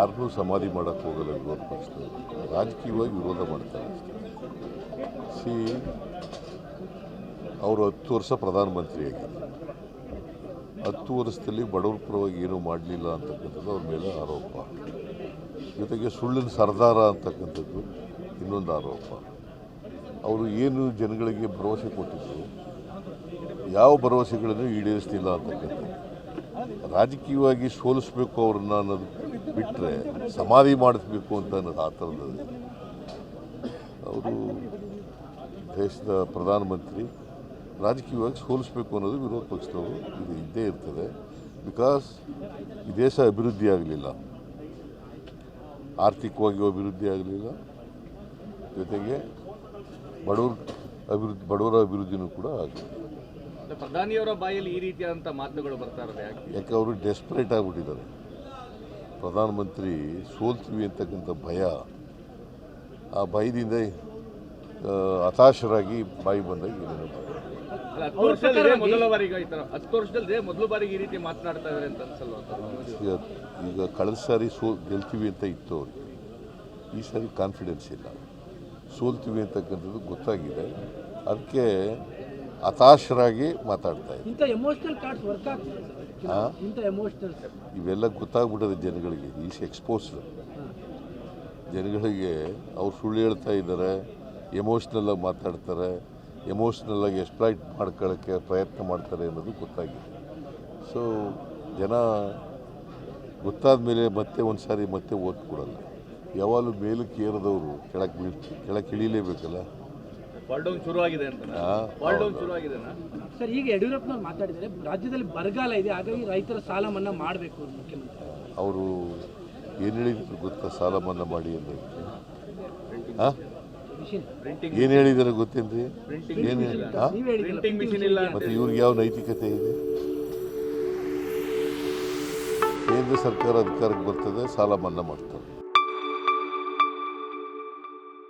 ಯಾರನ್ನೂ ಸಮಾಧಿ ಮಾಡೋಕ್ಕೆ ಹೋಗಲ್ಲ ವಿರೋಧ ಪಕ್ಷದವರು, ರಾಜಕೀಯವಾಗಿ ವಿರೋಧ ಮಾಡ್ತಾರೆ ಅಷ್ಟೇ. ಸಿ ಅವರು 10 ವರ್ಷ ಪ್ರಧಾನಮಂತ್ರಿಯಾಗಿದ್ದರು, 10 ವರ್ಷದಲ್ಲಿ ಬಡವರ ಪರವಾಗಿ ಏನೂ ಮಾಡಲಿಲ್ಲ ಅಂತಕ್ಕಂಥದ್ದು ಅವ್ರ ಮೇಲೆ ಆರೋಪ. ಜೊತೆಗೆ ಸುಳ್ಳಿನ ಸರ್ದಾರ ಅಂತಕ್ಕಂಥದ್ದು ಇನ್ನೊಂದು ಆರೋಪ. ಅವರು ಏನು ಜನಗಳಿಗೆ ಭರವಸೆ ಕೊಟ್ಟಿದ್ದರು, ಯಾವ ಭರವಸೆಗಳನ್ನು ಈಡೇರಿಸಲಿಲ್ಲ ಅಂತಕ್ಕಂಥದ್ದು. ರಾಜಕೀಯವಾಗಿ ಸೋಲಿಸಬೇಕು ಅವ್ರನ್ನ ಅನ್ನೋದು ಬಿಟ್ಟರೆ ಸಮಾಧಿ ಮಾಡಿಸ್ಬೇಕು ಅಂತ ಅನ್ನೋದು ಆ ಥರದ್ದು. ಅವರು ದೇಶದ ಪ್ರಧಾನಮಂತ್ರಿ, ರಾಜಕೀಯವಾಗಿ ಸೋಲಿಸಬೇಕು ಅನ್ನೋದು ವಿರೋಧ ಪಕ್ಷದವರು ಇದು ಇದ್ದೇ ಇರ್ತದೆ. ಬಿಕಾಸ್ ಈ ದೇಶ ಅಭಿವೃದ್ಧಿ ಆಗಲಿಲ್ಲ, ಆರ್ಥಿಕವಾಗಿ ಅಭಿವೃದ್ಧಿ ಆಗಲಿಲ್ಲ, ಜೊತೆಗೆ ಬಡವರ ಅಭಿವೃದ್ಧಿನೂ ಕೂಡ ಆಗಲಿಲ್ಲ. ಪ್ರಧಾನಿಯವರ ಬಾಯಲ್ಲಿ ಈ ರೀತಿಯಾದಂಥ ಮಾತುಗಳು ಬರ್ತಾ ಇರೋದು ಯಾಕೆ ಅವರು ಡೆಸ್ಪರೇಟ್ ಆಗಿಬಿಟ್ಟಿದ್ದಾರೆ. ಪ್ರಧಾನಮಂತ್ರಿ ಸೋಲ್ತೀವಿ ಅಂತಕ್ಕಂಥ ಭಯ, ಆ ಭಯದಿಂದ ಹತಾಶರಾಗಿ ಬಾಯಿ ಬಂದಾಗ ಏನೇನೋ 10 ವರ್ಷದಲ್ಲಿ ಮೊದಲ ಬಾರಿಗೆ ಈ ಥರ 10 ವರ್ಷದಲ್ಲಿ ಮೊದಲ ಬಾರಿಗೆ ಈ ರೀತಿ ಮಾತನಾಡ್ತಾ ಇದ್ದಾರೆ ಅಂತ ಅನ್ಸಲ್ವಾ? ಈಗ ಕಳೆದ ಸಾರಿ ಗೆಲ್ತೀವಿ ಅಂತ ಇತ್ತು ಅವ್ರಿಗೆ, ಈ ಸಾರಿ ಕಾನ್ಫಿಡೆನ್ಸ್ ಇಲ್ಲ, ಸೋಲ್ತೀವಿ ಅಂತಕ್ಕಂಥದ್ದು ಗೊತ್ತಾಗಿದೆ. ಅದಕ್ಕೆ ಹತಾಶರಾಗಿ ಮಾತಾಡ್ತಾ ಇದ್ದಾರೆ. ಇವೆಲ್ಲ ಗೊತ್ತಾಗ್ಬಿಟ್ಟದೆ ಜನಗಳಿಗೆ. Is exposed. ಜನಗಳಿಗೆ ಅವ್ರು ಸುಳ್ಳು ಹೇಳ್ತಾ ಇದ್ದಾರೆ, ಎಮೋಷ್ನಲ್ಲಾಗಿ ಮಾತಾಡ್ತಾರೆ, ಎಮೋಷ್ನಲ್ಲಾಗಿ ಎಕ್ಸ್ಪ್ಲಾಯ್ಟ್ ಮಾಡ್ಕೊಳ್ಳೋಕ್ಕೆ ಪ್ರಯತ್ನ ಮಾಡ್ತಾರೆ ಅನ್ನೋದು ಗೊತ್ತಾಗಿದೆ. ಸೊ ಜನ ಗೊತ್ತಾದ ಮೇಲೆ ಮತ್ತೆ ಒಂದು ಸಾರಿ ಮತ್ತೆ ಓಟ್ ಕೊಡಲ್ಲ. ಯಾವಾಗಲೂ ಮೇಲಕ್ಕೆ ಏರಿದವರು ಕೆಳಕ್ಕೆ ಇಳಿಲೇಬೇಕಲ್ಲ. ಶುರುವಾಗಿದೆ ಅಂತ ಸರ್, ಈಗ ಯಡಿಯೂರಪ್ಪನವ್ರು ಮಾತಾಡಿದ್ದಾರೆ, ರಾಜ್ಯದಲ್ಲಿ ಬರಗಾಲ ಇದೆ, ಹಾಗಾಗಿ ರೈತರ ಸಾಲ ಮನ್ನಾ ಮಾಡಬೇಕು ಮುಖ್ಯಮಂತ್ರಿ. ಅವರು ಏನು ಹೇಳಿದ್ರು ಗೊತ್ತಾ? ಸಾಲ ಮನ್ನಾ ಮಾಡಿ ಅಂತ ಏನು ಹೇಳಿದಾರೆ ಗೊತ್ತೇನ್ರಿ? ಏನು ಮತ್ತೆ ಇವ್ರಿಗೆ ಯಾವ ನೈತಿಕತೆ ಇದೆ? ಕೇಂದ್ರ ಸರ್ಕಾರ ಅಧಿಕಾರಕ್ಕೆ ಬರ್ತದೆ, ಸಾಲ ಮನ್ನಾ ಮಾಡ್ತಾರೆ.